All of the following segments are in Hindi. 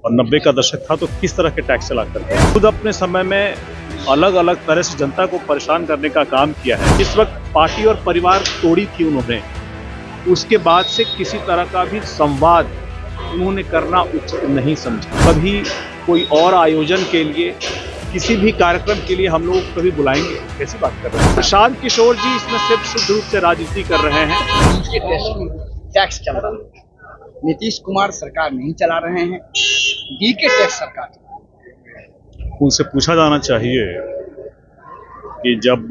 और 90 का दशक था तो किस तरह के टैक्स चला करते थे। खुद अपने समय में अलग अलग तरह से जनता को परेशान करने का काम किया है। जिस वक्त पार्टी और परिवार तोड़ी थी उन्होंने, उसके बाद से किसी तरह का भी संवाद उन्होंने करना उचित नहीं समझा। कभी कोई और आयोजन के लिए, किसी भी कार्यक्रम के लिए हम लोग कभी बुलाएंगे, कैसी बात कर रहे हैं। प्रशांत किशोर जी इसमें सिर्फ शुद्ध रूप से राजनीति कर रहे हैं। टैक्स चल रहा है, नीतीश कुमार सरकार नहीं चला रहे हैं, डीके टैक्स सरकार। उनसे पूछा जाना चाहिए कि जब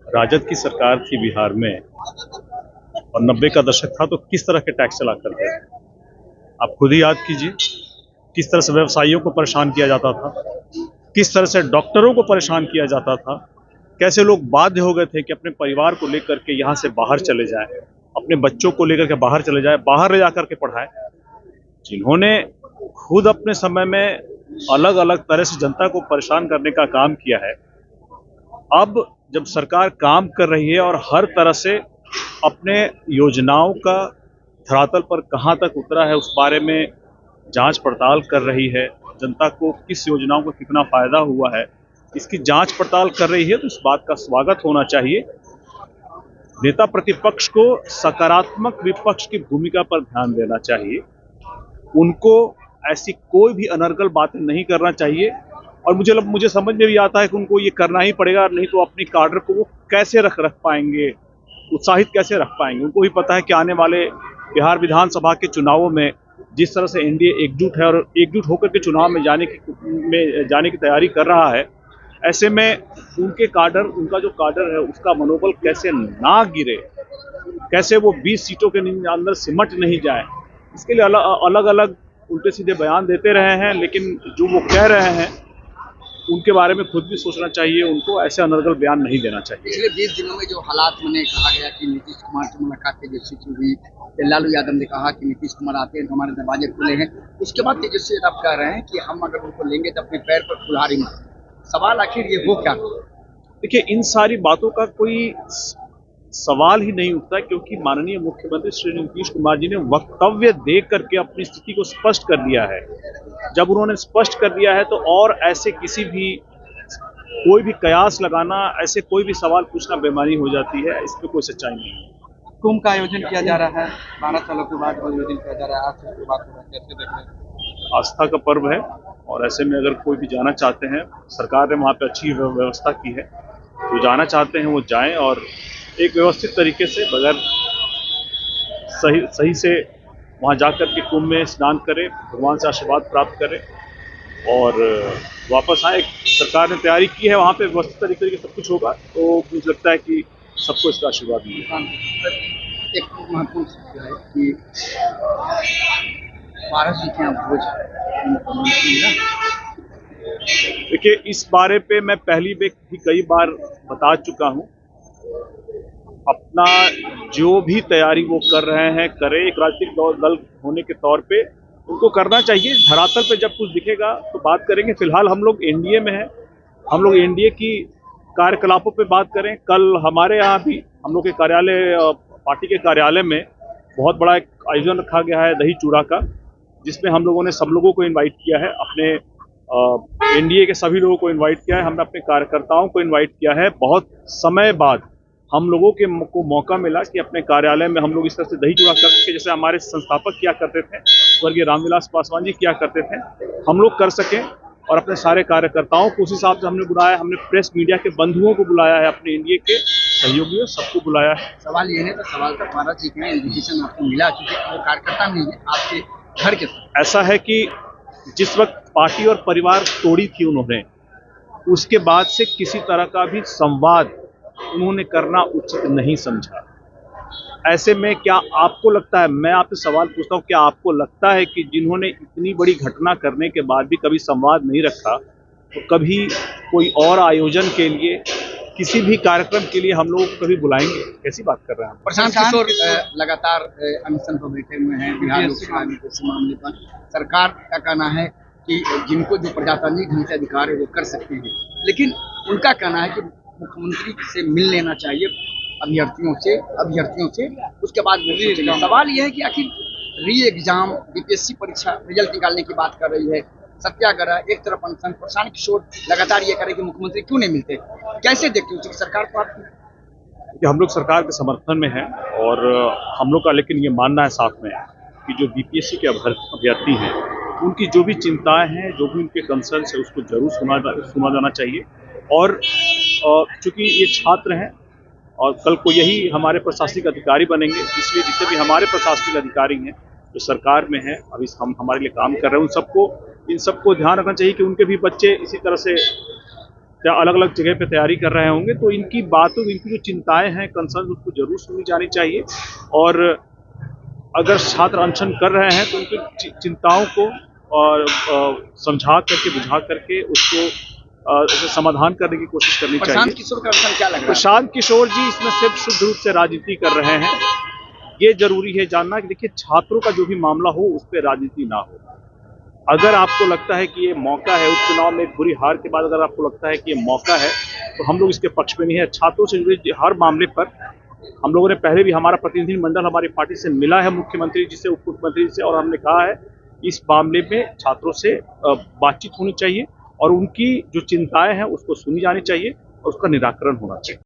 राजद की सरकार थी बिहार में और 90 का दशक था तो किस तरह के टैक्स चला करते थे। आप खुद ही याद कीजिए, किस तरह से व्यवसायियों को परेशान किया जाता था, किस तरह से डॉक्टरों को परेशान किया जाता था, कैसे लोग बाध्य हो गए थे कि अपने परिवार को लेकर के यहाँ से बाहर चले जाएं, अपने बच्चों को लेकर के बाहर चले जाएं, बाहर ले जाकर के पढ़ाएं। जिन्होंने खुद अपने समय में अलग अलग तरह से जनता को परेशान करने का काम किया है, अब जब सरकार काम कर रही है और हर तरह से अपने योजनाओं का धरातल पर कहां तक उतरा है उस बारे में जांच पड़ताल कर रही है, जनता को किस योजनाओं को कितना फायदा हुआ है इसकी जांच पड़ताल कर रही है, तो इस बात का स्वागत होना चाहिए। नेता प्रतिपक्ष को सकारात्मक विपक्ष की भूमिका पर ध्यान देना चाहिए, उनको ऐसी कोई भी अनर्गल बातें नहीं करना चाहिए। और मुझे समझ में भी आता है कि उनको ये करना ही पड़ेगा, नहीं तो अपनी काडर को वो कैसे रख पाएंगे, उत्साहित कैसे रख पाएंगे। उनको भी पता है कि आने वाले बिहार विधानसभा के चुनावों में जिस तरह से एनडीए एकजुट है और एकजुट होकर के चुनाव में जाने की तैयारी कर रहा है, ऐसे में उनके काडर, उनका जो काडर है उसका मनोबल कैसे ना गिरे, कैसे वो 20 सीटों के अंदर सिमट नहीं जाए, इसके लिए अलग अलग उल्टे सीधे बयान देते रहे हैं। लेकिन जो वो कह रहे हैं उनके बारे में खुद भी सोचना चाहिए, उनको ऐसे अनर्गल बयान नहीं देना चाहिए। पिछले 20 दिनों में जो हालात मैंने कहा गया कि नीतीश कुमार से मुलाकात तेजस्वी हुई, लालू यादव ने कहा कि नीतीश कुमार आते हैं तो हमारे दरवाजे खुले हैं, उसके बाद तेजस्वी यादव कह रहे हैं कि हम अगर उनको लेंगे तो अपने पैर पर कुल्हाड़ी मारेंगे। सवाल आखिर ये वो क्या? देखिए, इन सारी बातों का कोई सवाल ही नहीं उठता, क्योंकि माननीय मुख्यमंत्री श्री नीतीश कुमार जी ने वक्तव्य दे करके अपनी स्थिति को स्पष्ट कर दिया है। जब उन्होंने स्पष्ट कर दिया है तो और ऐसे कोई भी कयास लगाना, ऐसे कोई भी सवाल पूछना बेमानी हो जाती है, इसमें कोई सच्चाई नहीं है। कुंभ का आयोजन किया जा रहा है, 12 सालों के बाद आयोजन किया जा रहा है, आज से शुरुआत हो रहा है, कैसे देख रहे हैं? आस्था का पर्व है और ऐसे में अगर कोई भी जाना चाहते हैं, सरकार ने वहाँ पे अच्छी व्यवस्था की है, जो जाना चाहते हैं वो जाएं और एक व्यवस्थित तरीके से बगैर सही से वहाँ जाकर के कुंभ में स्नान करें, भगवान से आशीर्वाद प्राप्त करें और वापस आए। सरकार ने तैयारी की है, वहाँ पे व्यवस्थित तरीके से सब कुछ होगा, तो मुझे लगता है कि सबको इसका आशीर्वाद मिलेगा। एक महत्वपूर्ण चीज है कि भारत जी के यहाँ भोज है। देखिए, इस बारे पे मैं पहली भी कई बार बता चुका हूँ, अपना जो भी तैयारी वो कर रहे हैं करें, एक राजनीतिक दल होने के तौर पे उनको करना चाहिए। धरातल पे जब कुछ दिखेगा तो बात करेंगे। फिलहाल हम लोग एनडीए में हैं, हम लोग एनडीए की कार्यकलापों पे बात करें। कल हमारे यहाँ भी हम लोग के कार्यालय, पार्टी के कार्यालय में बहुत बड़ा एक आयोजन रखा गया है दही चूड़ा का, जिसमें हम लोगों ने सब लोगों को इन्वाइट किया है, अपने एनडीए के सभी लोगों को इन्वाइट किया है, हमने अपने कार्यकर्ताओं को इन्वाइट किया है। बहुत समय बाद हम लोगों को मौका मिला कि अपने कार्यालय में हम लोग इस तरह से दही चूड़ा कर सके, जैसे हमारे संस्थापक किया करते थे, स्वर्गीय रामविलास पासवान जी किया करते थे, हम लोग कर सकें। और अपने सारे कार्यकर्ताओं को उस हिसाब से हमने बुलाया, हमने प्रेस मीडिया के बंधुओं को बुलाया है, अपने एनडीए के सहयोगियों सबको बुलाया है। सवाल ये है, तो सवाल का भारत जी के इन्विटेशन आपको मिला, क्योंकि वो कार्यकर्ता नहीं है आपके घर के साथ। ऐसा है कि जिस वक्त पार्टी और परिवार तोड़ी थी उन्होंने, उसके बाद से किसी तरह का भी संवाद उन्होंने करना उचित नहीं समझा। ऐसे में क्या आपको लगता है, मैं आपसे सवाल पूछता हूं, क्या आपको लगता है कि जिन्होंने इतनी बड़ी घटना करने के बाद भी कभी संवाद नहीं रखा, तो कभी कोई और आयोजन के लिए, किसी भी कार्यक्रम के लिए हम लोग कभी बुलाएंगे? कैसी बात कर रहे हैं? प्रशांत किशोर लगातार अनशन पर बैठे हुए हैं बिहार लोकसभा के मामले पर। सरकार का कहना है कि जिनको जो प्रजातांत्रिक ढंग से अधिकार है वो कर सकते हैं, लेकिन उनका कहना है कि मुख्यमंत्री से मिल लेना चाहिए अभ्यर्थियों से, उसके बाद सवाल यह है कि आखिर री एग्जाम बीपीएससी परीक्षा रिजल्ट निकालने की बात कर रही है, सत्याग्रह, एक तरफ अनशन। प्रशांत किशोर लगातार ये करे कि मुख्यमंत्री क्यों नहीं मिलते, कैसे देखते हो? सरकार तो आपकी, कि हम लोग सरकार के समर्थन में हैं और हम लोग का लेकिन ये मानना है साथ में कि जो बीपीएससी के अभ्यर्थी हैं उनकी जो भी चिंताएं हैं, जो भी उनके कंसर्न्स है, उसको जरूर सुना जाना चाहिए। और चूंकि ये छात्र हैं और कल को यही हमारे प्रशासनिक अधिकारी बनेंगे, इसलिए जितने भी हमारे प्रशासनिक अधिकारी हैं जो सरकार में हैं, अभी हम हमारे लिए काम कर रहे हैं, इन सबको ध्यान रखना चाहिए कि उनके भी बच्चे इसी तरह से क्या अलग अलग जगह पे तैयारी कर रहे होंगे, तो इनकी बातों, इनकी जो चिंताएं हैं, कंसर्न, उसको जरूर सुनी जानी चाहिए। और अगर छात्र अनशन कर रहे हैं तो उनकी चिंताओं को और समझा करके, बुझा करके उसको समाधान करने की कोशिश करनी चाहिए। प्रशांत किशोर का अनशन क्या लग रहा है? प्रशांत किशोर जी इसमें सिर्फ शुद्ध रूप से राजनीति कर रहे हैं। ये जरूरी है जानना कि देखिए, छात्रों का जो भी मामला हो उस पर राजनीति ना हो। अगर आपको लगता है कि ये मौका है, उपचुनाव में एक बुरी हार के बाद अगर आपको लगता है कि ये मौका है, तो हम लोग इसके पक्ष में नहीं है। छात्रों से जुड़े हर मामले पर हम लोगों ने पहले भी, हमारा प्रतिनिधि मंडल हमारी पार्टी से मिला है मुख्यमंत्री जी से, उप मुख्यमंत्री जी से, और हमने कहा है इस मामले में छात्रों से बातचीत होनी चाहिए और उनकी जो चिंताएं हैं उसको सुनी जानी चाहिए और उसका निराकरण होना चाहिए।